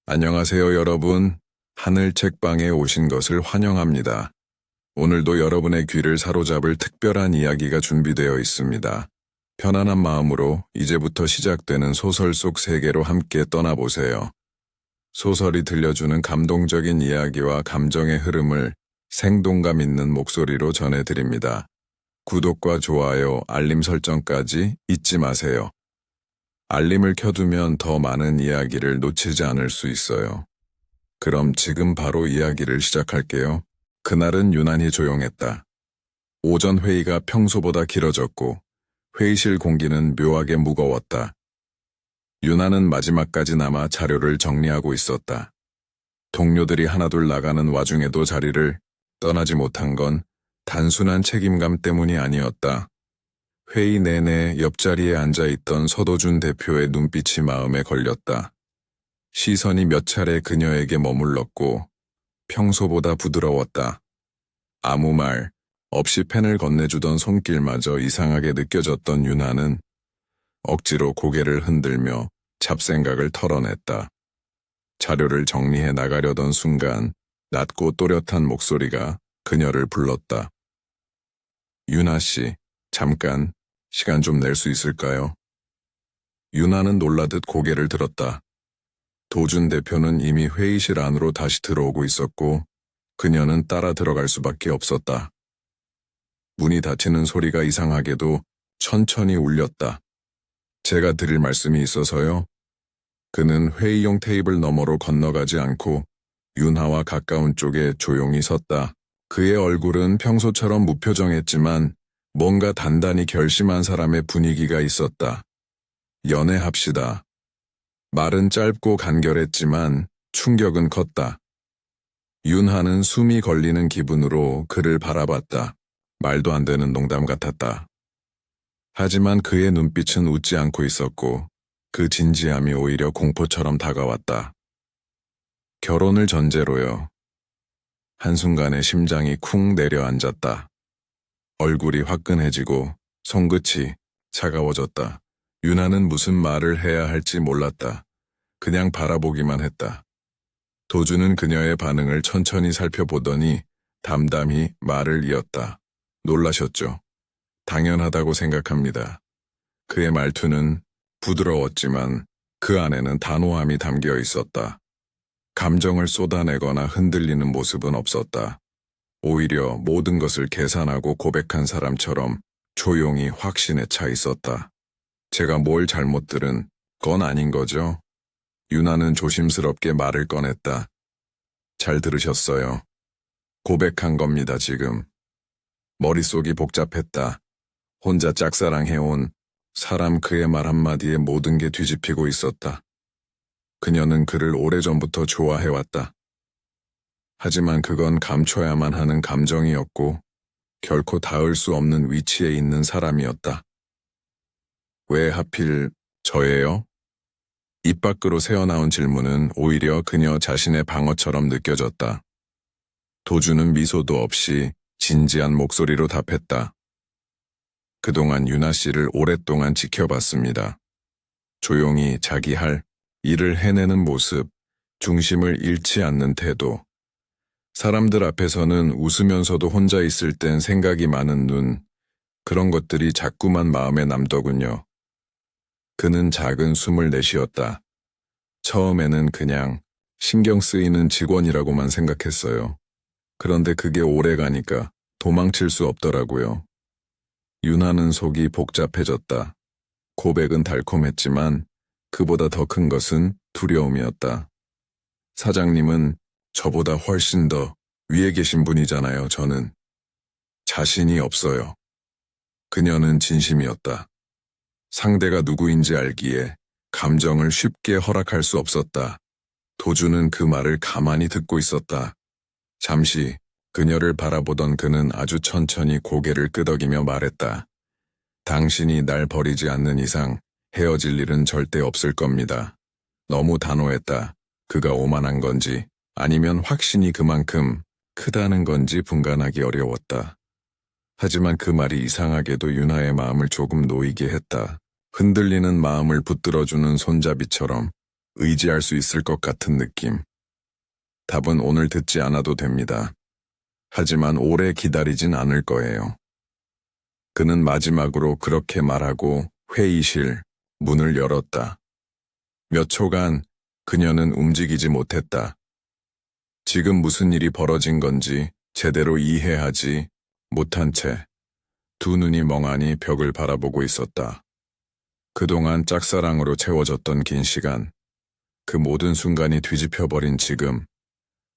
안녕하세요, 여러분. 하늘 책방에 오신 것을 환영합니다. 오늘도 여러분의 귀를 사로잡을 특별한 이야기가 준비되어 있습니다. 편안한 마음으로 이제부터 시작되는 소설 속 세계로 함께 떠나보세요. 소설이 들려주는 감동적인 이야기와 감정의 흐름을 생동감 있는 목소리로 전해드립니다. 구독과 좋아요, 알림 설정까지 잊지 마세요. 알림을 켜두면 더 많은 이야기를 놓치지 않을 수 있어요. 그럼 지금 바로 이야기를 시작할게요. 그날은 유난히 조용했다. 오전 회의가 평소보다 길어졌고 회의실 공기는 묘하게 무거웠다. 유나는 마지막까지 남아 자료를 정리하고 있었다. 동료들이 하나둘 나가는 와중에도 자리를 떠나지 못한 건 단순한 책임감 때문이 아니었다. 회의 내내 옆자리에 앉아있던 서도준 대표의 눈빛이 마음에 걸렸다. 시선이 몇 차례 그녀에게 머물렀고 평소보다 부드러웠다. 아무 말 없이 펜을 건네주던 손길마저 이상하게 느껴졌던 유나는 억지로 고개를 흔들며 잡생각을 털어냈다. 자료를 정리해 나가려던 순간 낮고 또렷한 목소리가 그녀를 불렀다. 유나 씨, 잠깐 시간 좀 낼 수 있을까요? 유나는 놀라듯 고개를 들었다. 도준 대표는 이미 회의실 안으로 다시 들어오고 있었고 그녀는 따라 들어갈 수밖에 없었다. 문이 닫히는 소리가 이상하게도 천천히 울렸다. 제가 드릴 말씀이 있어서요. 그는 회의용 테이블 너머로 건너가지 않고 윤하와 가까운 쪽에 조용히 섰다. 그의 얼굴은 평소처럼 무표정했지만 뭔가 단단히 결심한 사람의 분위기가 있었다. 연애합시다. 말은 짧고 간결했지만 충격은 컸다. 윤하는 숨이 걸리는 기분으로 그를 바라봤다. 말도 안 되는 농담 같았다. 하지만 그의 눈빛은 웃지 않고 있었고 그 진지함이 오히려 공포처럼 다가왔다. 결혼을 전제로요. 한순간에 심장이 쿵 내려앉았다. 얼굴이 화끈해지고 손끝이 차가워졌다. 유나는 무슨 말을 해야 할지 몰랐다. 그냥 바라보기만 했다. 도주는 그녀의 반응을 천천히 살펴보더니 담담히 말을 이었다. 놀라셨죠? 당연하다고 생각합니다. 그의 말투는 부드러웠지만 그 안에는 단호함이 담겨 있었다. 감정을 쏟아내거나 흔들리는 모습은 없었다. 오히려 모든 것을 계산하고 고백한 사람처럼 조용히 확신에 차 있었다. 제가 뭘 잘못 들은 건 아닌 거죠? 유나는 조심스럽게 말을 꺼냈다. 잘 들으셨어요. 고백한 겁니다, 지금. 머릿속이 복잡했다. 혼자 짝사랑해온 사람 그의 말 한마디에 모든 게 뒤집히고 있었다. 그녀는 그를 오래전부터 좋아해왔다. 하지만 그건 감춰야만 하는 감정이었고 결코 닿을 수 없는 위치에 있는 사람이었다. 왜 하필 저예요? 입 밖으로 새어나온 질문은 오히려 그녀 자신의 방어처럼 느껴졌다. 도주는 미소도 없이 진지한 목소리로 답했다. 그동안 유나 씨를 오랫동안 지켜봤습니다. 조용히 자기 할 일을 해내는 모습, 중심을 잃지 않는 태도. 사람들 앞에서는 웃으면서도 혼자 있을 땐 생각이 많은 눈, 그런 것들이 자꾸만 마음에 남더군요. 그는 작은 숨을 내쉬었다. 처음에는 그냥 신경 쓰이는 직원이라고만 생각했어요. 그런데 그게 오래 가니까 도망칠 수 없더라고요. 유나는 속이 복잡해졌다. 고백은 달콤했지만 그보다 더 큰 것은 두려움이었다. 사장님은 저보다 훨씬 더 위에 계신 분이잖아요, 저는. 자신이 없어요. 그녀는 진심이었다. 상대가 누구인지 알기에 감정을 쉽게 허락할 수 없었다. 도주는 그 말을 가만히 듣고 있었다. 잠시 그녀를 바라보던 그는 아주 천천히 고개를 끄덕이며 말했다. 당신이 날 버리지 않는 이상 헤어질 일은 절대 없을 겁니다. 너무 단호했다. 그가 오만한 건지 아니면 확신이 그만큼 크다는 건지 분간하기 어려웠다. 하지만 그 말이 이상하게도 유나의 마음을 조금 놓이게 했다. 흔들리는 마음을 붙들어주는 손잡이처럼 의지할 수 있을 것 같은 느낌. 답은 오늘 듣지 않아도 됩니다. 하지만 오래 기다리진 않을 거예요. 그는 마지막으로 그렇게 말하고 회의실 문을 열었다. 몇 초간 그녀는 움직이지 못했다. 지금 무슨 일이 벌어진 건지 제대로 이해하지 못한 채 두 눈이 멍하니 벽을 바라보고 있었다. 그동안 짝사랑으로 채워졌던 긴 시간, 그 모든 순간이 뒤집혀버린 지금,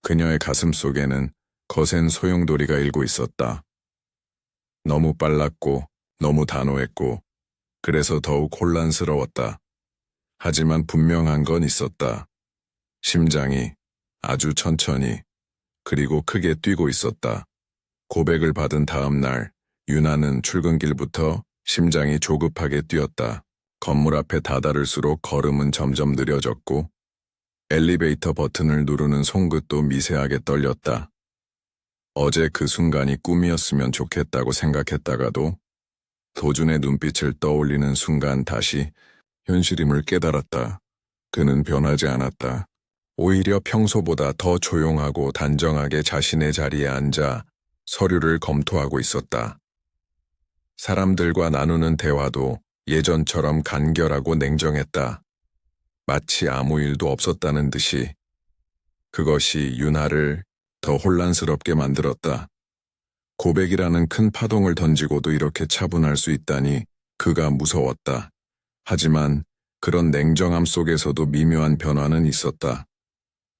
그녀의 가슴 속에는 거센 소용돌이가 일고 있었다. 너무 빨랐고, 너무 단호했고, 그래서 더욱 혼란스러웠다. 하지만 분명한 건 있었다. 심장이 아주 천천히, 그리고 크게 뛰고 있었다. 고백을 받은 다음 날, 유나는 출근길부터 심장이 조급하게 뛰었다. 건물 앞에 다다를수록 걸음은 점점 느려졌고, 엘리베이터 버튼을 누르는 손끝도 미세하게 떨렸다. 어제 그 순간이 꿈이었으면 좋겠다고 생각했다가도 도준의 눈빛을 떠올리는 순간 다시 현실임을 깨달았다. 그는 변하지 않았다. 오히려 평소보다 더 조용하고 단정하게 자신의 자리에 앉아 서류를 검토하고 있었다. 사람들과 나누는 대화도 예전처럼 간결하고 냉정했다. 마치 아무 일도 없었다는 듯이. 그것이 유나를 더 혼란스럽게 만들었다. 고백이라는 큰 파동을 던지고도 이렇게 차분할 수 있다니 그가 무서웠다. 하지만 그런 냉정함 속에서도 미묘한 변화는 있었다.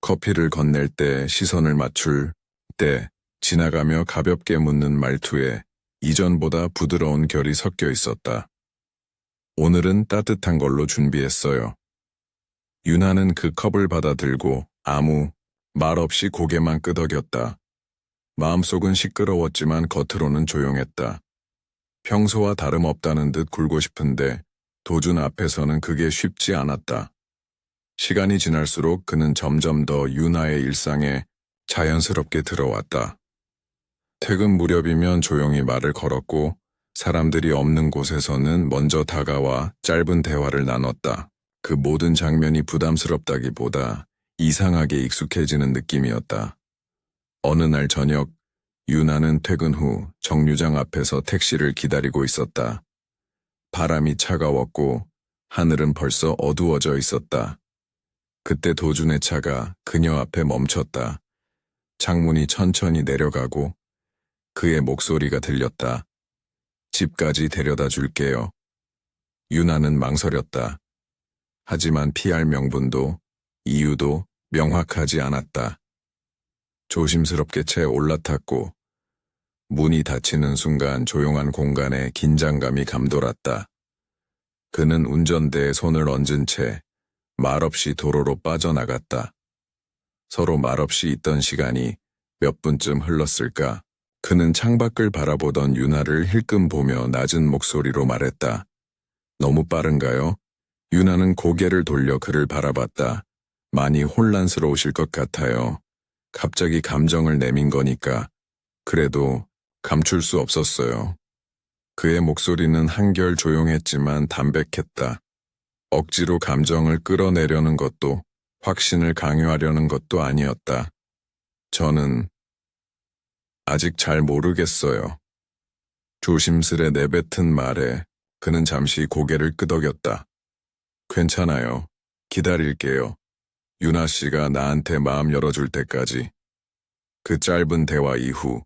커피를 건넬 때 시선을 맞출 때 지나가며 가볍게 묻는 말투에 이전보다 부드러운 결이 섞여 있었다. 오늘은 따뜻한 걸로 준비했어요. 유나는 그 컵을 받아들고 아무 말 없이 고개만 끄덕였다. 마음속은 시끄러웠지만 겉으로는 조용했다. 평소와 다름없다는 듯 굴고 싶은데 도준 앞에서는 그게 쉽지 않았다. 시간이 지날수록 그는 점점 더 유나의 일상에 자연스럽게 들어왔다. 퇴근 무렵이면 조용히 말을 걸었고 사람들이 없는 곳에서는 먼저 다가와 짧은 대화를 나눴다. 그 모든 장면이 부담스럽다기보다 이상하게 익숙해지는 느낌이었다. 어느 날 저녁, 유나는 퇴근 후 정류장 앞에서 택시를 기다리고 있었다. 바람이 차가웠고 하늘은 벌써 어두워져 있었다. 그때 도준의 차가 그녀 앞에 멈췄다. 창문이 천천히 내려가고 그의 목소리가 들렸다. 집까지 데려다 줄게요. 유나는 망설였다. 하지만 피할 명분도 이유도 명확하지 않았다. 조심스럽게 채 올라탔고 문이 닫히는 순간 조용한 공간에 긴장감이 감돌았다. 그는 운전대에 손을 얹은 채 말없이 도로로 빠져나갔다. 서로 말없이 있던 시간이 몇 분쯤 흘렀을까? 그는 창밖을 바라보던 유나를 힐끔 보며 낮은 목소리로 말했다. 너무 빠른가요? 유나는 고개를 돌려 그를 바라봤다. 많이 혼란스러우실 것 같아요. 갑자기 감정을 내민 거니까. 그래도 감출 수 없었어요. 그의 목소리는 한결 조용했지만 담백했다. 억지로 감정을 끌어내려는 것도 확신을 강요하려는 것도 아니었다. 저는 아직 잘 모르겠어요. 조심스레 내뱉은 말에 그는 잠시 고개를 끄덕였다. 괜찮아요. 기다릴게요. 유나 씨가 나한테 마음 열어줄 때까지. 그 짧은 대화 이후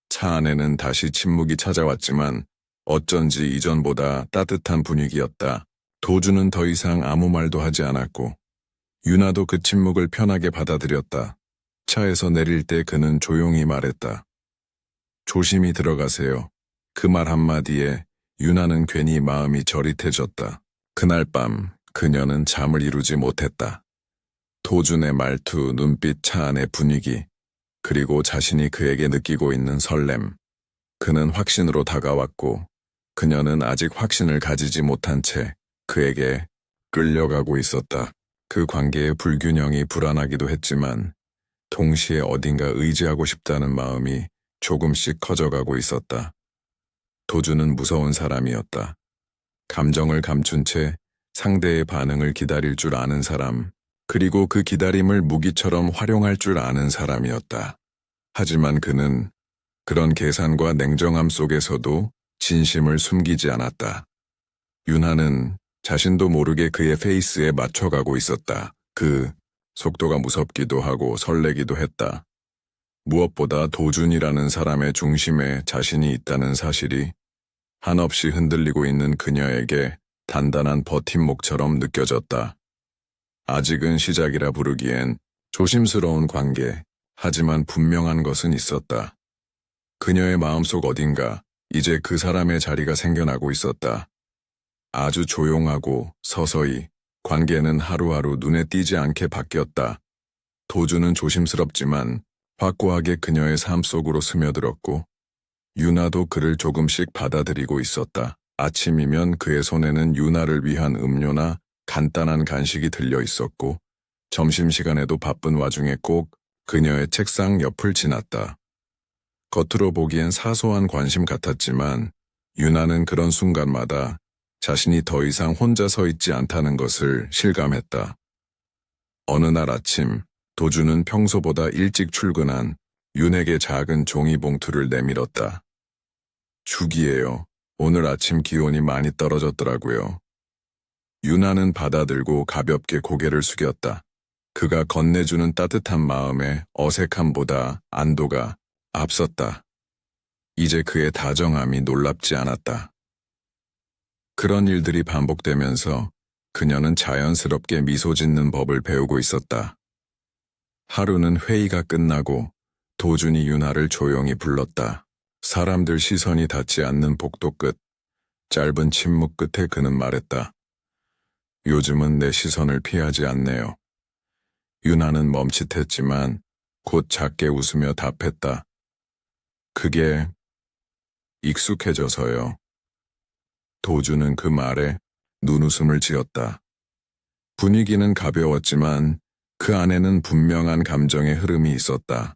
차 안에는 다시 침묵이 찾아왔지만 어쩐지 이전보다 따뜻한 분위기였다. 도준은 더 이상 아무 말도 하지 않았고 유나도 그 침묵을 편하게 받아들였다. 차에서 내릴 때 그는 조용히 말했다. 조심히 들어가세요. 그 말 한마디에 유나는 괜히 마음이 저릿해졌다. 그날 밤 그녀는 잠을 이루지 못했다. 도준의 말투, 눈빛, 차 안의 분위기, 그리고 자신이 그에게 느끼고 있는 설렘. 그는 확신으로 다가왔고 그녀는 아직 확신을 가지지 못한 채 그에게 끌려가고 있었다. 그 관계의 불균형이 불안하기도 했지만 동시에 어딘가 의지하고 싶다는 마음이 조금씩 커져가고 있었다. 도준은 무서운 사람이었다. 감정을 감춘 채 상대의 반응을 기다릴 줄 아는 사람. 그리고 그 기다림을 무기처럼 활용할 줄 아는 사람이었다. 하지만 그는 그런 계산과 냉정함 속에서도 진심을 숨기지 않았다. 윤하는 자신도 모르게 그의 페이스에 맞춰가고 있었다. 그 속도가 무섭기도 하고 설레기도 했다. 무엇보다 도준이라는 사람의 중심에 자신이 있다는 사실이 한없이 흔들리고 있는 그녀에게 단단한 버팀목처럼 느껴졌다. 아직은 시작이라 부르기엔 조심스러운 관계, 하지만 분명한 것은 있었다. 그녀의 마음속 어딘가 이제 그 사람의 자리가 생겨나고 있었다. 아주 조용하고 서서히 관계는 하루하루 눈에 띄지 않게 바뀌었다. 도주는 조심스럽지만 확고하게 그녀의 삶 속으로 스며들었고 유나도 그를 조금씩 받아들이고 있었다. 아침이면 그의 손에는 유나를 위한 음료나 간단한 간식이 들려 있었고 점심시간에도 바쁜 와중에 꼭 그녀의 책상 옆을 지났다. 겉으로 보기엔 사소한 관심 같았지만 유나는 그런 순간마다 자신이 더 이상 혼자 서 있지 않다는 것을 실감했다. 어느 날 아침 도주는 평소보다 일찍 출근한 윤에게 작은 종이봉투를 내밀었다. 죽이에요. 오늘 아침 기온이 많이 떨어졌더라고요. 윤아는 받아들고 가볍게 고개를 숙였다. 그가 건네주는 따뜻한 마음에 어색함보다 안도가 앞섰다. 이제 그의 다정함이 놀랍지 않았다. 그런 일들이 반복되면서 그녀는 자연스럽게 미소 짓는 법을 배우고 있었다. 하루는 회의가 끝나고 도준이 윤아를 조용히 불렀다. 사람들 시선이 닿지 않는 복도 끝, 짧은 침묵 끝에 그는 말했다. 요즘은 내 시선을 피하지 않네요. 윤아는 멈칫했지만 곧 작게 웃으며 답했다. 그게 익숙해져서요. 도준은 그 말에 눈웃음을 지었다. 분위기는 가벼웠지만 그 안에는 분명한 감정의 흐름이 있었다.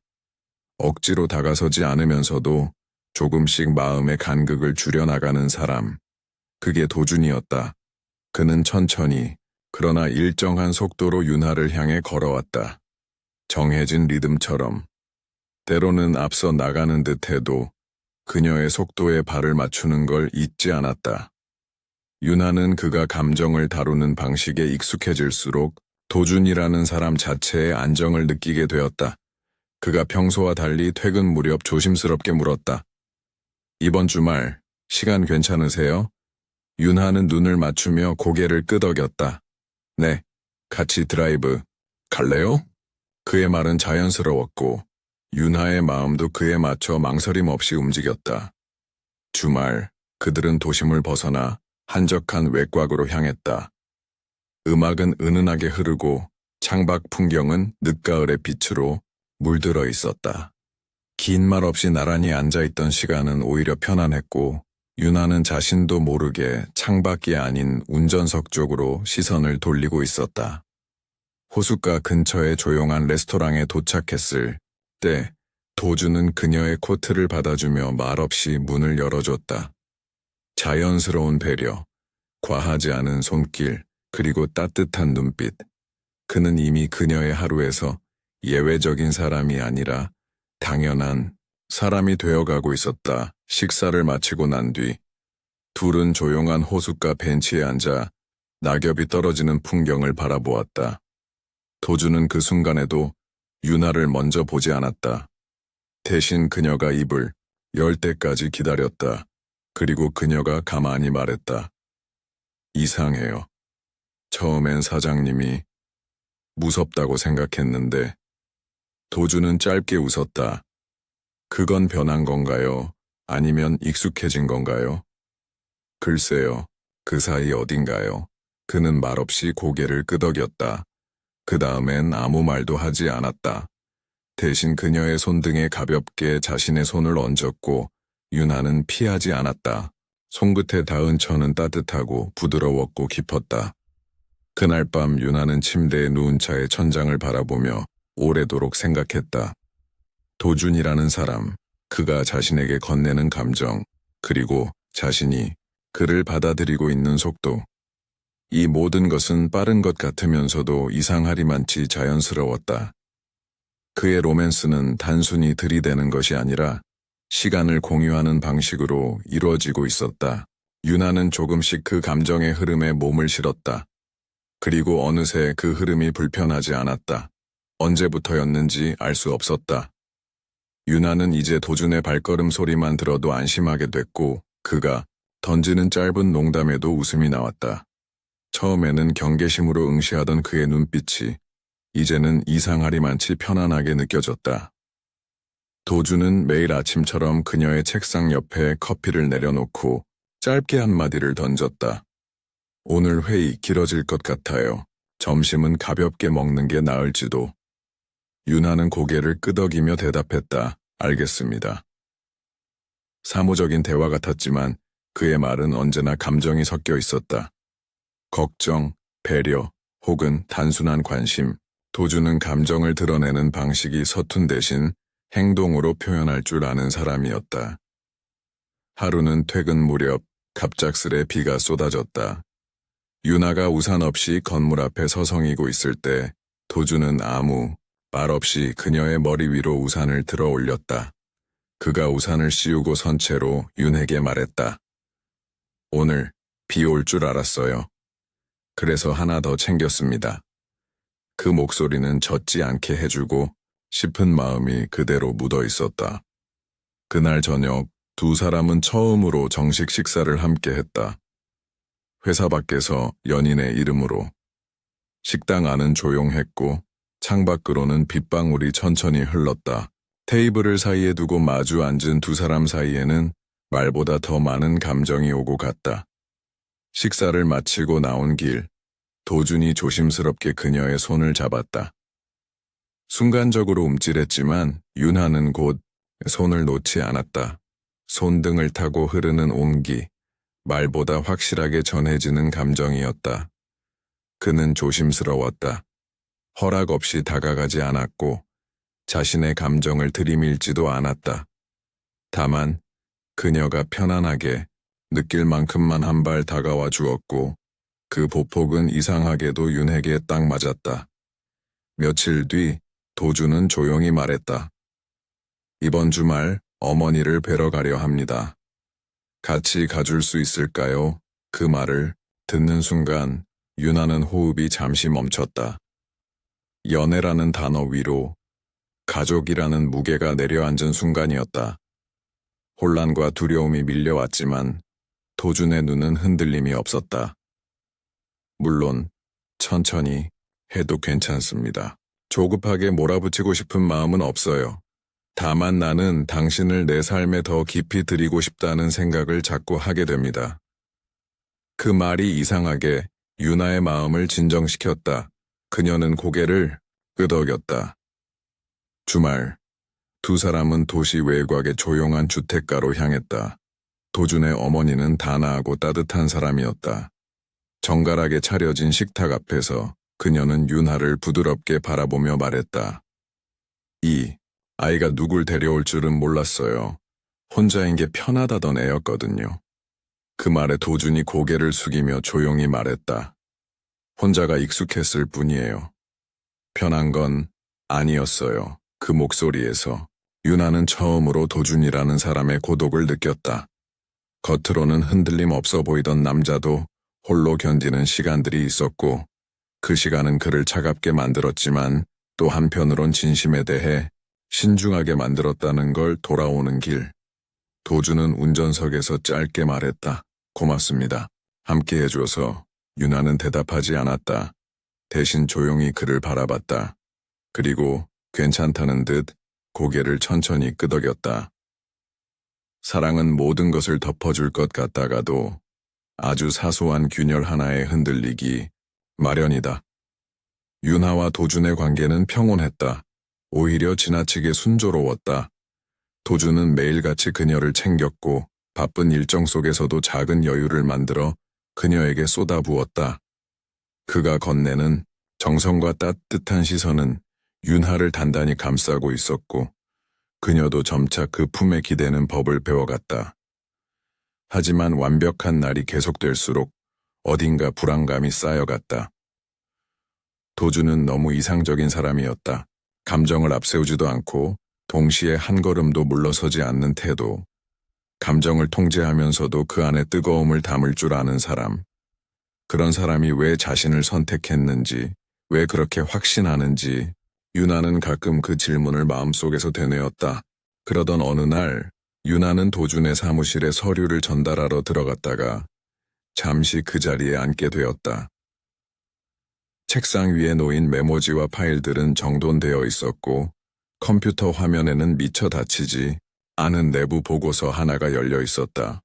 억지로 다가서지 않으면서도 조금씩 마음의 간극을 줄여나가는 사람. 그게 도준이었다. 그는 천천히 그러나 일정한 속도로 윤하를 향해 걸어왔다. 정해진 리듬처럼. 때로는 앞서 나가는 듯해도 그녀의 속도에 발을 맞추는 걸 잊지 않았다. 윤하는 그가 감정을 다루는 방식에 익숙해질수록 도준이라는 사람 자체의 안정을 느끼게 되었다. 그가 평소와 달리 퇴근 무렵 조심스럽게 물었다. 이번 주말 시간 괜찮으세요? 윤하는 눈을 맞추며 고개를 끄덕였다. 네, 같이 드라이브 갈래요? 그의 말은 자연스러웠고 윤하의 마음도 그에 맞춰 망설임 없이 움직였다. 주말 그들은 도심을 벗어나 한적한 외곽으로 향했다. 음악은 은은하게 흐르고 창밖 풍경은 늦가을의 빛으로 물들어 있었다. 긴 말 없이 나란히 앉아있던 시간은 오히려 편안했고 윤하는 자신도 모르게 창밖이 아닌 운전석 쪽으로 시선을 돌리고 있었다. 호숫가 근처의 조용한 레스토랑에 도착했을 때 도주는 그녀의 코트를 받아주며 말없이 문을 열어줬다. 자연스러운 배려, 과하지 않은 손길, 그리고 따뜻한 눈빛. 그는 이미 그녀의 하루에서 예외적인 사람이 아니라 당연한 사람이 되어가고 있었다. 식사를 마치고 난 뒤 둘은 조용한 호숫가 벤치에 앉아 낙엽이 떨어지는 풍경을 바라보았다. 도주는 그 순간에도 윤하를 먼저 보지 않았다. 대신 그녀가 입을 열 때까지 기다렸다. 그리고 그녀가 가만히 말했다. 이상해요. 처음엔 사장님이 무섭다고 생각했는데 도주는 짧게 웃었다. 그건 변한 건가요? 아니면 익숙해진 건가요? 글쎄요. 그 사이 어딘가요? 그는 말없이 고개를 끄덕였다. 그 다음엔 아무 말도 하지 않았다. 대신 그녀의 손등에 가볍게 자신의 손을 얹었고 윤하는 피하지 않았다. 손끝에 닿은 천은 따뜻하고 부드러웠고 깊었다. 그날 밤 윤하는 침대에 누운 채 천장을 바라보며 오래도록 생각했다. 도준이라는 사람, 그가 자신에게 건네는 감정, 그리고 자신이 그를 받아들이고 있는 속도. 이 모든 것은 빠른 것 같으면서도 이상하리만치 자연스러웠다. 그의 로맨스는 단순히 들이대는 것이 아니라 시간을 공유하는 방식으로 이루어지고 있었다. 유나는 조금씩 그 감정의 흐름에 몸을 실었다. 그리고 어느새 그 흐름이 불편하지 않았다. 언제부터였는지 알 수 없었다. 유나는 이제 도준의 발걸음 소리만 들어도 안심하게 됐고 그가 던지는 짧은 농담에도 웃음이 나왔다. 처음에는 경계심으로 응시하던 그의 눈빛이 이제는 이상하리만치 편안하게 느껴졌다. 도준은 매일 아침처럼 그녀의 책상 옆에 커피를 내려놓고 짧게 한마디를 던졌다. 오늘 회의 길어질 것 같아요. 점심은 가볍게 먹는 게 나을지도. 유나는 고개를 끄덕이며 대답했다. 알겠습니다. 사무적인 대화 같았지만 그의 말은 언제나 감정이 섞여 있었다. 걱정, 배려, 혹은 단순한 관심. 도준은 감정을 드러내는 방식이 서툰 대신 행동으로 표현할 줄 아는 사람이었다. 하루는 퇴근 무렵 갑작스레 비가 쏟아졌다. 유나가 우산 없이 건물 앞에 서성이고 있을 때 도준은 아무 말 없이 그녀의 머리 위로 우산을 들어 올렸다. 그가 우산을 씌우고 선 채로 윤에게 말했다. 오늘 비 올 줄 알았어요. 그래서 하나 더 챙겼습니다. 그 목소리는 젖지 않게 해주고 싶은 마음이 그대로 묻어 있었다. 그날 저녁 두 사람은 처음으로 정식 식사를 함께 했다. 회사 밖에서 연인의 이름으로. 식당 안은 조용했고 창밖으로는 빗방울이 천천히 흘렀다. 테이블을 사이에 두고 마주 앉은 두 사람 사이에는 말보다 더 많은 감정이 오고 갔다. 식사를 마치고 나온 길, 도준이 조심스럽게 그녀의 손을 잡았다. 순간적으로 움찔했지만 윤하는 곧 손을 놓지 않았다. 손등을 타고 흐르는 온기, 말보다 확실하게 전해지는 감정이었다. 그는 조심스러웠다. 허락 없이 다가가지 않았고 자신의 감정을 들이밀지도 않았다. 다만 그녀가 편안하게 느낄 만큼만 한 발 다가와 주었고 그 보폭은 이상하게도 윤에게 딱 맞았다. 며칠 뒤 도준은 조용히 말했다. 이번 주말 어머니를 뵈러 가려 합니다. 같이 가줄 수 있을까요? 그 말을 듣는 순간 윤하는 호흡이 잠시 멈췄다. 연애라는 단어 위로 가족이라는 무게가 내려앉은 순간이었다. 혼란과 두려움이 밀려왔지만 도준의 눈은 흔들림이 없었다. 물론 천천히 해도 괜찮습니다. 조급하게 몰아붙이고 싶은 마음은 없어요. 다만 나는 당신을 내 삶에 더 깊이 들이고 싶다는 생각을 자꾸 하게 됩니다. 그 말이 이상하게 유나의 마음을 진정시켰다. 그녀는 고개를 끄덕였다. 주말, 두 사람은 도시 외곽의 조용한 주택가로 향했다. 도준의 어머니는 단아하고 따뜻한 사람이었다. 정갈하게 차려진 식탁 앞에서 그녀는 윤하를 부드럽게 바라보며 말했다. 이 아이가 누굴 데려올 줄은 몰랐어요. 혼자인 게 편하다던 애였거든요. 그 말에 도준이 고개를 숙이며 조용히 말했다. 혼자가 익숙했을 뿐이에요. 편한 건 아니었어요. 그 목소리에서 윤하는 처음으로 도준이라는 사람의 고독을 느꼈다. 겉으로는 흔들림 없어 보이던 남자도 홀로 견디는 시간들이 있었고 그 시간은 그를 차갑게 만들었지만 또 한편으론 진심에 대해 신중하게 만들었다는 걸 돌아오는 길. 도준은 운전석에서 짧게 말했다. 고맙습니다. 함께 해줘서. 윤하는 대답하지 않았다. 대신 조용히 그를 바라봤다. 그리고 괜찮다는 듯 고개를 천천히 끄덕였다. 사랑은 모든 것을 덮어줄 것 같다가도 아주 사소한 균열 하나에 흔들리기 마련이다. 윤하와 도준의 관계는 평온했다. 오히려 지나치게 순조로웠다. 도준은 매일같이 그녀를 챙겼고 바쁜 일정 속에서도 작은 여유를 만들어 그녀에게 쏟아부었다. 그가 건네는 정성과 따뜻한 시선은 윤하를 단단히 감싸고 있었고 그녀도 점차 그 품에 기대는 법을 배워갔다. 하지만 완벽한 날이 계속될수록 어딘가 불안감이 쌓여갔다. 도주는 너무 이상적인 사람이었다. 감정을 앞세우지도 않고 동시에 한 걸음도 물러서지 않는 태도. 감정을 통제하면서도 그 안에 뜨거움을 담을 줄 아는 사람. 그런 사람이 왜 자신을 선택했는지, 왜 그렇게 확신하는지 유나는 가끔 그 질문을 마음속에서 되뇌었다. 그러던 어느 날 유나는 도준의 사무실에 서류를 전달하러 들어갔다가 잠시 그 자리에 앉게 되었다. 책상 위에 놓인 메모지와 파일들은 정돈되어 있었고 컴퓨터 화면에는 미처 닫히지 않은 내부 보고서 하나가 열려 있었다.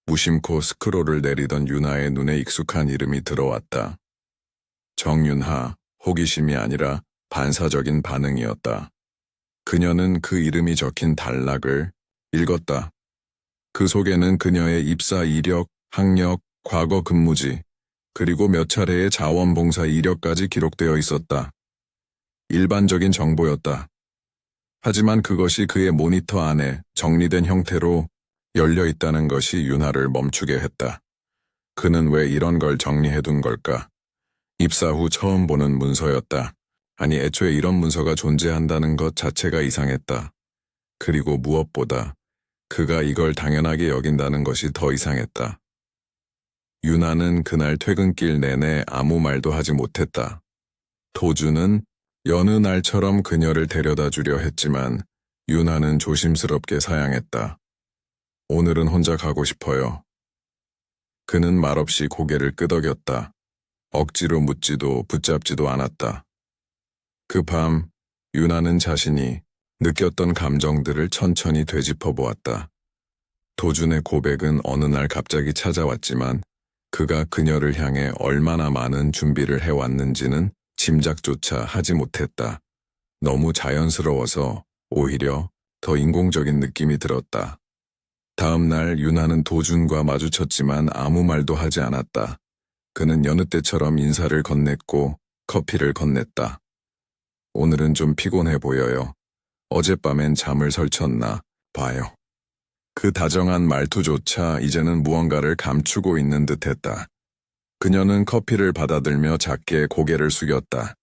무심코 스크롤을 내리던 유나의 눈에 익숙한 이름이 들어왔다. 정윤하, 호기심이 아니라 반사적인 반응이었다. 그녀는 그 이름이 적힌 단락을 읽었다. 그 속에는 그녀의 입사 이력, 학력, 과거 근무지, 그리고 몇 차례의 자원봉사 이력까지 기록되어 있었다. 일반적인 정보였다. 하지만 그것이 그의 모니터 안에 정리된 형태로 열려 있다는 것이 유나를 멈추게 했다. 그는 왜 이런 걸 정리해둔 걸까? 입사 후 처음 보는 문서였다. 아니, 애초에 이런 문서가 존재한다는 것 자체가 이상했다. 그리고 무엇보다 그가 이걸 당연하게 여긴다는 것이 더 이상했다. 유나는 그날 퇴근길 내내 아무 말도 하지 못했다. 도주는 여느 날처럼 그녀를 데려다 주려 했지만 유나는 조심스럽게 사양했다. 오늘은 혼자 가고 싶어요. 그는 말없이 고개를 끄덕였다. 억지로 묻지도 붙잡지도 않았다. 그 밤 유나는 자신이 느꼈던 감정들을 천천히 되짚어 보았다. 도준의 고백은 어느 날 갑자기 찾아왔지만 그가 그녀를 향해 얼마나 많은 준비를 해왔는지는 짐작조차 하지 못했다. 너무 자연스러워서 오히려 더 인공적인 느낌이 들었다. 다음 날 유나는 도준과 마주쳤지만 아무 말도 하지 않았다. 그는 여느 때처럼 인사를 건넸고 커피를 건넸다. 오늘은 좀 피곤해 보여요. 어젯밤엔 잠을 설쳤나 봐요. 그 다정한 말투조차 이제는 무언가를 감추고 있는 듯했다. 그녀는 커피를 받아들며 작게 고개를 숙였다.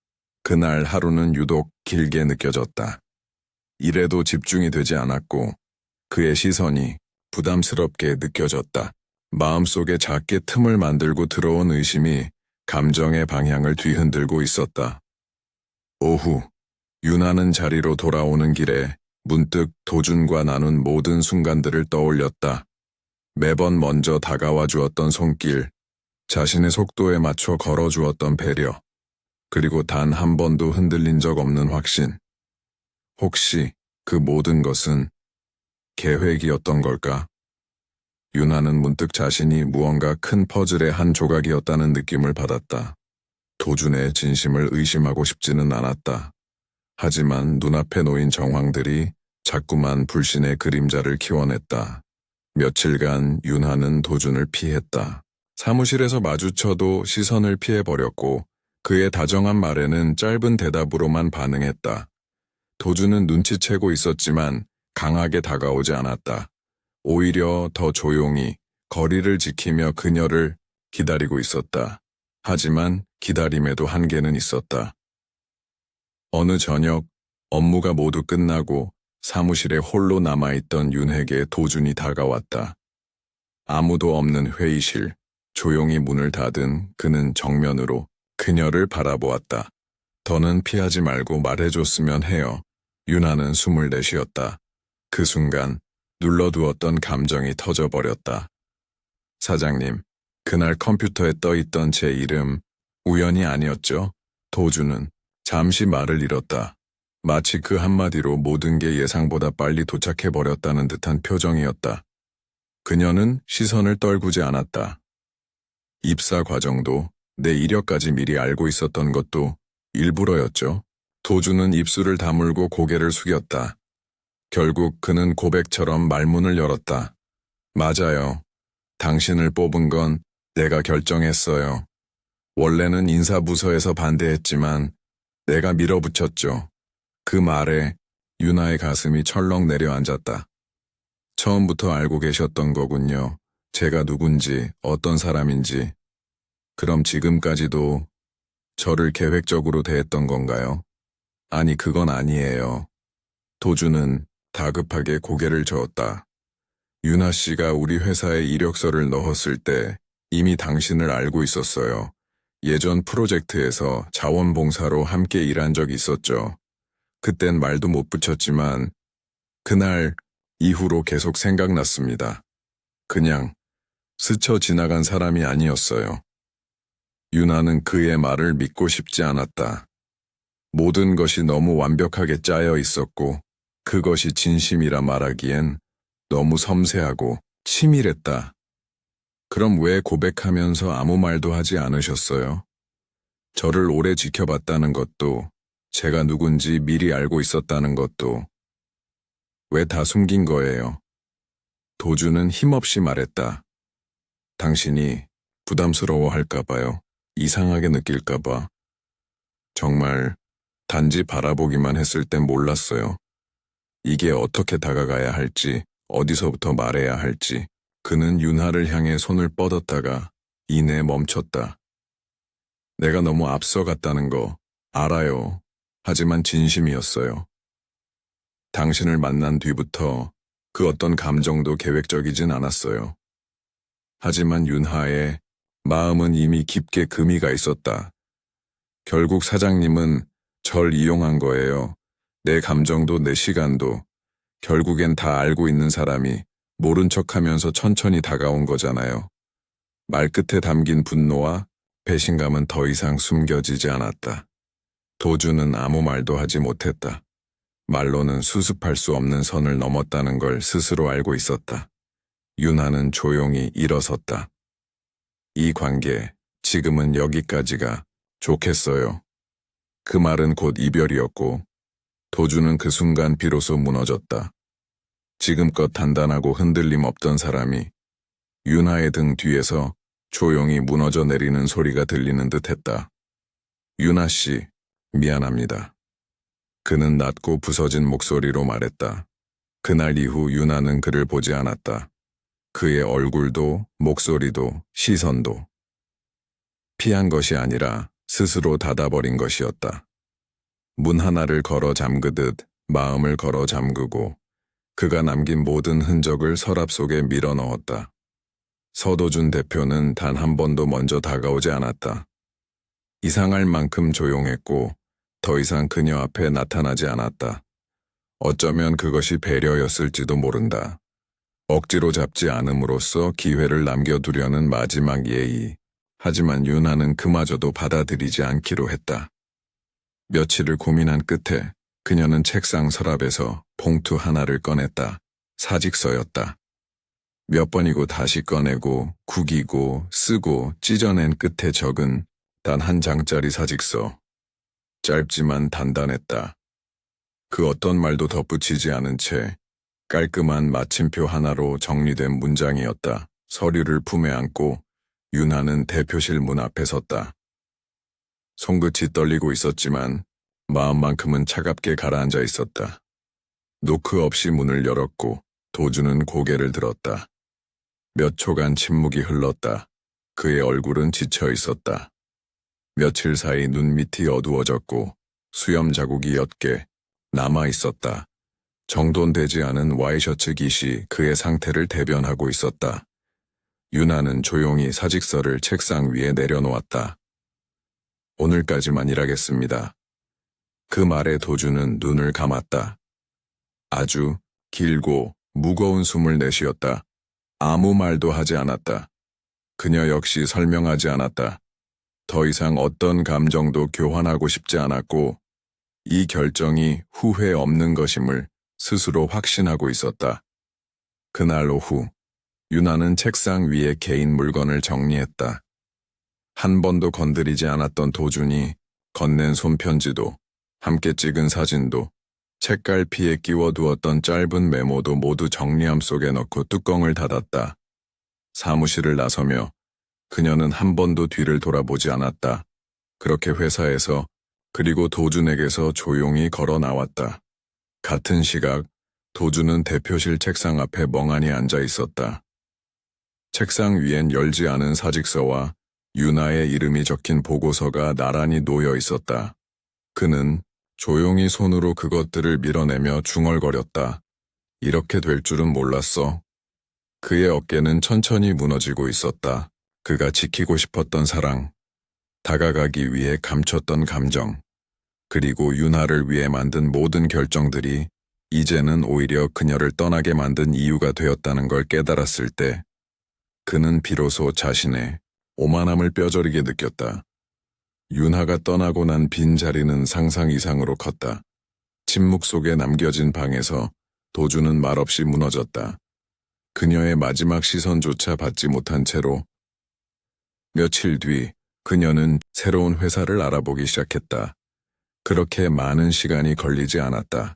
그날 하루는 유독 길게 느껴졌다. 일에도 집중이 되지 않았고 그의 시선이 부담스럽게 느껴졌다. 마음속에 작게 틈을 만들고 들어온 의심이 감정의 방향을 뒤흔들고 있었다. 오후, 유나는 자리로 돌아오는 길에 문득 도준과 나눈 모든 순간들을 떠올렸다. 매번 먼저 다가와 주었던 손길, 자신의 속도에 맞춰 걸어주었던 배려, 그리고 단 한 번도 흔들린 적 없는 확신. 혹시 그 모든 것은 계획이었던 걸까? 유나는 문득 자신이 무언가 큰 퍼즐의 한 조각이었다는 느낌을 받았다. 도준의 진심을 의심하고 싶지는 않았다. 하지만 눈앞에 놓인 정황들이 자꾸만 불신의 그림자를 키워냈다. 며칠간 유나는 도준을 피했다. 사무실에서 마주쳐도 시선을 피해버렸고 그의 다정한 말에는 짧은 대답으로만 반응했다. 도준은 눈치채고 있었지만 강하게 다가오지 않았다. 오히려 더 조용히 거리를 지키며 그녀를 기다리고 있었다. 하지만 기다림에도 한계는 있었다. 어느 저녁 업무가 모두 끝나고 사무실에 홀로 남아있던 윤에게 도준이 다가왔다. 아무도 없는 회의실, 조용히 문을 닫은 그는 정면으로 그녀를 바라보았다. 더는 피하지 말고 말해줬으면 해요. 유나는 숨을 내쉬었다. 그 순간 눌러두었던 감정이 터져버렸다. 사장님, 그날 컴퓨터에 떠있던 제 이름 우연이 아니었죠? 도준은 잠시 말을 잃었다. 마치 그 한마디로 모든 게 예상보다 빨리 도착해버렸다는 듯한 표정이었다. 그녀는 시선을 떨구지 않았다. 입사 과정도 내 이력까지 미리 알고 있었던 것도 일부러였죠. 도준은 입술을 다물고 고개를 숙였다. 결국 그는 고백처럼 말문을 열었다. 맞아요. 당신을 뽑은 건 내가 결정했어요. 원래는 인사부서에서 반대했지만 내가 밀어붙였죠. 그 말에 유나의 가슴이 철렁 내려앉았다. 처음부터 알고 계셨던 거군요. 제가 누군지, 어떤 사람인지. 그럼 지금까지도 저를 계획적으로 대했던 건가요? 아니, 그건 아니에요. 도주는 다급하게 고개를 저었다. 윤아 씨가 우리 회사에 이력서를 넣었을 때 이미 당신을 알고 있었어요. 예전 프로젝트에서 자원봉사로 함께 일한 적이 있었죠. 그땐 말도 못 붙였지만 그날 이후로 계속 생각났습니다. 그냥 스쳐 지나간 사람이 아니었어요. 윤아는 그의 말을 믿고 싶지 않았다. 모든 것이 너무 완벽하게 짜여 있었고 그것이 진심이라 말하기엔 너무 섬세하고 치밀했다. 그럼 왜 고백하면서 아무 말도 하지 않으셨어요? 저를 오래 지켜봤다는 것도, 제가 누군지 미리 알고 있었다는 것도, 왜 다 숨긴 거예요? 도주는 힘없이 말했다. 당신이 부담스러워할까봐요. 이상하게 느낄까봐. 정말 단지 바라보기만 했을 땐 몰랐어요. 이게 어떻게 다가가야 할지, 어디서부터 말해야 할지. 그는 윤하를 향해 손을 뻗었다가 이내 멈췄다. 내가 너무 앞서갔다는 거 알아요. 하지만 진심이었어요. 당신을 만난 뒤부터 그 어떤 감정도 계획적이진 않았어요. 하지만 윤하의 마음은 이미 깊게 금이가 있었다. 결국 사장님은 절 이용한 거예요. 내 감정도 내 시간도 결국엔 다 알고 있는 사람이 모른 척하면서 천천히 다가온 거잖아요. 말끝에 담긴 분노와 배신감은 더 이상 숨겨지지 않았다. 도주는 아무 말도 하지 못했다. 말로는 수습할 수 없는 선을 넘었다는 걸 스스로 알고 있었다. 윤하는 조용히 일어섰다. 이 관계, 지금은 여기까지가 좋겠어요. 그 말은 곧 이별이었고, 도주는 그 순간 비로소 무너졌다. 지금껏 단단하고 흔들림 없던 사람이 윤하의 등 뒤에서 조용히 무너져 내리는 소리가 들리는 듯 했다. 윤하 씨, 미안합니다. 그는 낮고 부서진 목소리로 말했다. 그날 이후 윤하는 그를 보지 않았다. 그의 얼굴도, 목소리도, 시선도. 피한 것이 아니라 스스로 닫아버린 것이었다. 문 하나를 걸어 잠그듯 마음을 걸어 잠그고 그가 남긴 모든 흔적을 서랍 속에 밀어 넣었다. 서도준 대표는 단 한 번도 먼저 다가오지 않았다. 이상할 만큼 조용했고 더 이상 그녀 앞에 나타나지 않았다. 어쩌면 그것이 배려였을지도 모른다. 억지로 잡지 않음으로써 기회를 남겨두려는 마지막 예의. 하지만 윤하는 그마저도 받아들이지 않기로 했다. 며칠을 고민한 끝에 그녀는 책상 서랍에서 봉투 하나를 꺼냈다. 사직서였다. 몇 번이고 다시 꺼내고 구기고 쓰고 찢어낸 끝에 적은 단 한 장짜리 사직서. 짧지만 단단했다. 그 어떤 말도 덧붙이지 않은 채 깔끔한 마침표 하나로 정리된 문장이었다. 서류를 품에 안고 윤하는 대표실 문 앞에 섰다. 손끝이 떨리고 있었지만 마음만큼은 차갑게 가라앉아 있었다. 노크 없이 문을 열었고 도주는 고개를 들었다. 몇 초간 침묵이 흘렀다. 그의 얼굴은 지쳐 있었다. 며칠 사이 눈밑이 어두워졌고 수염 자국이 옅게 남아 있었다. 정돈되지 않은 와이셔츠 깃이 그의 상태를 대변하고 있었다. 윤하는 조용히 사직서를 책상 위에 내려놓았다. 오늘까지만 일하겠습니다. 그 말에 도주는 눈을 감았다. 아주 길고 무거운 숨을 내쉬었다. 아무 말도 하지 않았다. 그녀 역시 설명하지 않았다. 더 이상 어떤 감정도 교환하고 싶지 않았고 이 결정이 후회 없는 것임을 스스로 확신하고 있었다. 그날 오후 윤하는 책상 위에 개인 물건을 정리했다. 한 번도 건드리지 않았던 도준이 건넨 손편지도 함께 찍은 사진도 책갈피에 끼워두었던 짧은 메모도 모두 정리함 속에 넣고 뚜껑을 닫았다. 사무실을 나서며 그녀는 한 번도 뒤를 돌아보지 않았다. 그렇게 회사에서 그리고 도준에게서 조용히 걸어 나왔다. 같은 시각 도준은 대표실 책상 앞에 멍하니 앉아 있었다. 책상 위엔 열지 않은 사직서와 유나의 이름이 적힌 보고서가 나란히 놓여 있었다. 그는 조용히 손으로 그것들을 밀어내며 중얼거렸다. 이렇게 될 줄은 몰랐어. 그의 어깨는 천천히 무너지고 있었다. 그가 지키고 싶었던 사랑, 다가가기 위해 감췄던 감정, 그리고 윤하를 위해 만든 모든 결정들이 이제는 오히려 그녀를 떠나게 만든 이유가 되었다는 걸 깨달았을 때 그는 비로소 자신의 오만함을 뼈저리게 느꼈다. 윤하가 떠나고 난 빈자리는 상상 이상으로 컸다. 침묵 속에 남겨진 방에서 도주는 말없이 무너졌다. 그녀의 마지막 시선조차 받지 못한 채로 며칠 뒤 그녀는 새로운 회사를 알아보기 시작했다. 그렇게 많은 시간이 걸리지 않았다.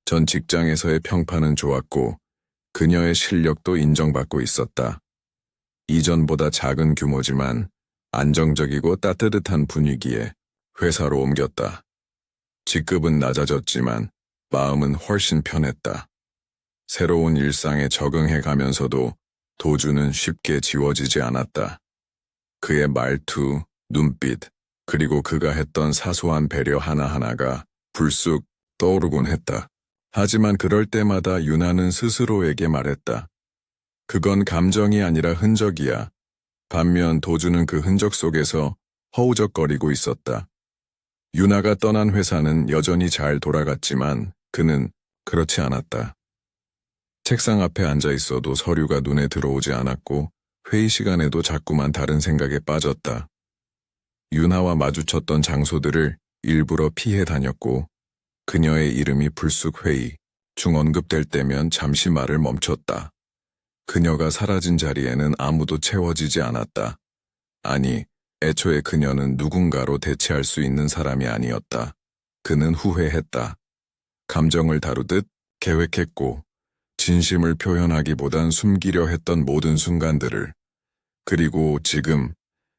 전 직장에서의 평판은 좋았고 그녀의 실력도 인정받고 있었다. 이전보다 작은 규모지만 안정적이고 따뜻한 분위기에 회사로 옮겼다. 직급은 낮아졌지만 마음은 훨씬 편했다. 새로운 일상에 적응해 가면서도 도주는 쉽게 지워지지 않았다. 그의 말투, 눈빛, 그리고 그가 했던 사소한 배려 하나하나가 불쑥 떠오르곤 했다. 하지만 그럴 때마다 윤하는 스스로에게 말했다. 그건 감정이 아니라 흔적이야. 반면 도주는 그 흔적 속에서 허우적거리고 있었다. 윤하가 떠난 회사는 여전히 잘 돌아갔지만 그는 그렇지 않았다. 책상 앞에 앉아 있어도 서류가 눈에 들어오지 않았고 회의 시간에도 자꾸만 다른 생각에 빠졌다. 윤하와 마주쳤던 장소들을 일부러 피해 다녔고 그녀의 이름이 불쑥 회의 중 언급될 때면 잠시 말을 멈췄다. 그녀가 사라진 자리에는 아무도 채워지지 않았다. 아니, 애초에 그녀는 누군가로 대체할 수 있는 사람이 아니었다. 그는 후회했다. 감정을 다루듯 계획했고 진심을 표현하기보단 숨기려 했던 모든 순간들을. 그리고 지금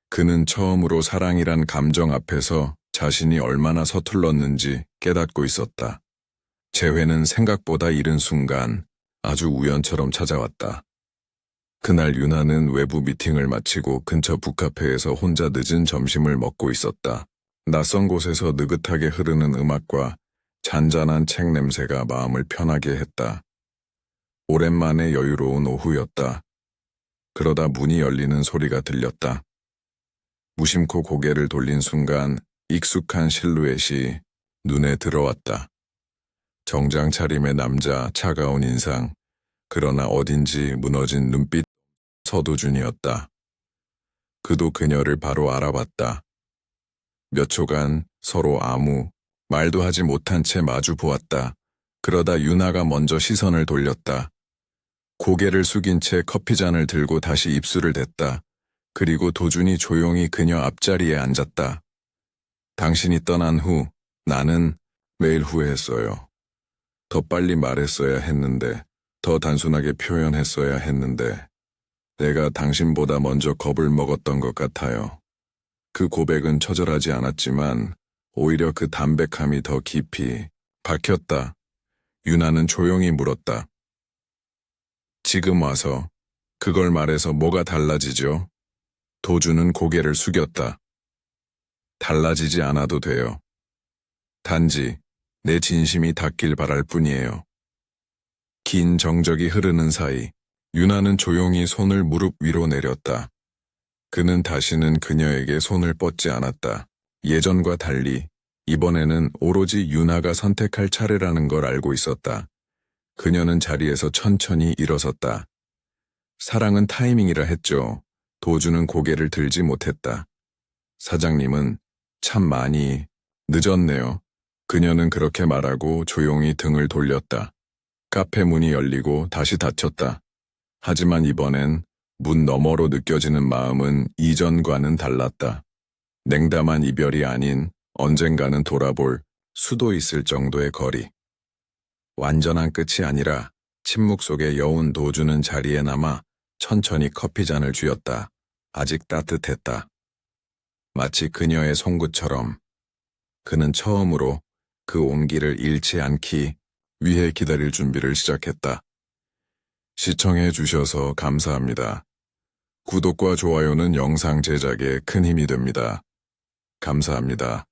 그는 처음으로 사랑이란 감정 앞에서 자신이 얼마나 서툴렀는지 깨닫고 있었다. 재회는 생각보다 이른 순간 아주 우연처럼 찾아왔다. 그날 윤하는 외부 미팅을 마치고 근처 북카페에서 혼자 늦은 점심을 먹고 있었다. 낯선 곳에서 느긋하게 흐르는 음악과 잔잔한 책 냄새가 마음을 편하게 했다. 오랜만에 여유로운 오후였다. 그러다 문이 열리는 소리가 들렸다. 무심코 고개를 돌린 순간 익숙한 실루엣이 눈에 들어왔다. 정장 차림의 남자, 차가운 인상, 그러나 어딘지 무너진 눈빛. 서도준이었다. 그도 그녀를 바로 알아봤다. 몇 초간 서로 아무 말도 하지 못한 채 마주 보았다. 그러다 윤하가 먼저 시선을 돌렸다. 고개를 숙인 채 커피잔을 들고 다시 입술을 댔다. 그리고 도준이 조용히 그녀 앞자리에 앉았다. 당신이 떠난 후 나는 매일 후회했어요. 더 빨리 말했어야 했는데, 더 단순하게 표현했어야 했는데, 내가 당신보다 먼저 겁을 먹었던 것 같아요. 그 고백은 처절하지 않았지만 오히려 그 담백함이 더 깊이 박혔다. 윤하는 조용히 물었다. 지금 와서 그걸 말해서 뭐가 달라지죠? 도주는 고개를 숙였다. 달라지지 않아도 돼요. 단지 내 진심이 닿길 바랄 뿐이에요. 긴 정적이 흐르는 사이 윤하는 조용히 손을 무릎 위로 내렸다. 그는 다시는 그녀에게 손을 뻗지 않았다. 예전과 달리 이번에는 오로지 윤하가 선택할 차례라는 걸 알고 있었다. 그녀는 자리에서 천천히 일어섰다. 사랑은 타이밍이라 했죠. 도주는 고개를 들지 못했다. 사장님은 참 많이 늦었네요. 그녀는 그렇게 말하고 조용히 등을 돌렸다. 카페 문이 열리고 다시 닫혔다. 하지만 이번엔 문 너머로 느껴지는 마음은 이전과는 달랐다. 냉담한 이별이 아닌 언젠가는 돌아볼 수도 있을 정도의 거리. 완전한 끝이 아니라 침묵 속에 여운 도주는 자리에 남아 천천히 커피잔을 쥐었다. 아직 따뜻했다. 마치 그녀의 송구처럼. 그는 처음으로 그 온기를 잃지 않기 위해 기다릴 준비를 시작했다. 시청해 주셔서 감사합니다. 구독과 좋아요는 영상 제작에 큰 힘이 됩니다. 감사합니다.